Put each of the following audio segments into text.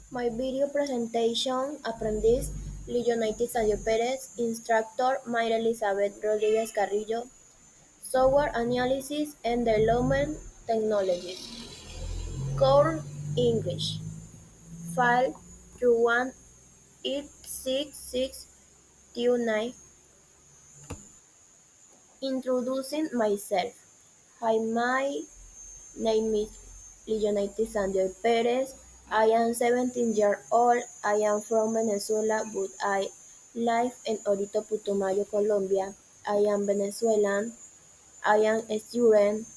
My video presentation, Aprendiz, Lillonaitis Sadio Pérez, Instructor, Mayra Elizabeth Rodriguez Carrillo, Software Analysis and Development Technologies, Core English, File 2186629, Introducing myself. Hi, my name is Lillonaitis Sadio Pérez. I am 17 years old. I am from Venezuela, but I live in Orito, Putumayo, Colombia. I am Venezuelan. I am a student.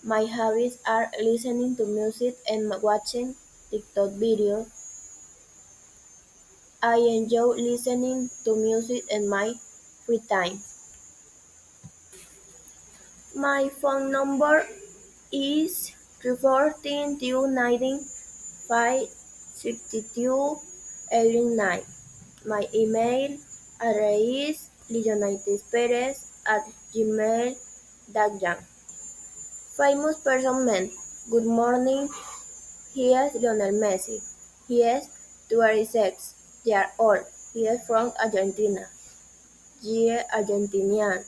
My hobbies are listening to music and watching TikTok videos. I enjoy listening to music in my free time. My phone number is 314-219-56289. My email address is lillonaitisperez@gmail.com. Famous person men. Good morning. He is Lionel Messi. He is 26 years old. He is from Argentina. He is Argentinian.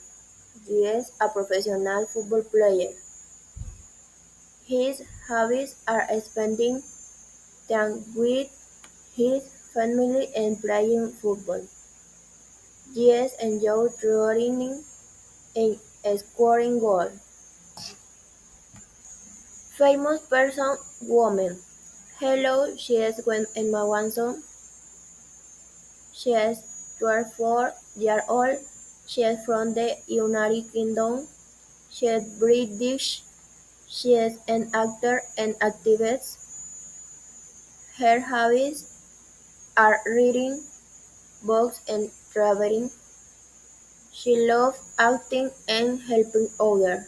He is a professional football player. His hobbies are spending time with his family and playing football. He enjoys running and scoring goals. Famous person woman. Hello, she is Gwen Emma Watson. She is 24 years old. She is from the United Kingdom. She is British. She is an actor and activist. Her hobbies are reading books and traveling. She loves acting and helping others.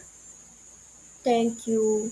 Thank you.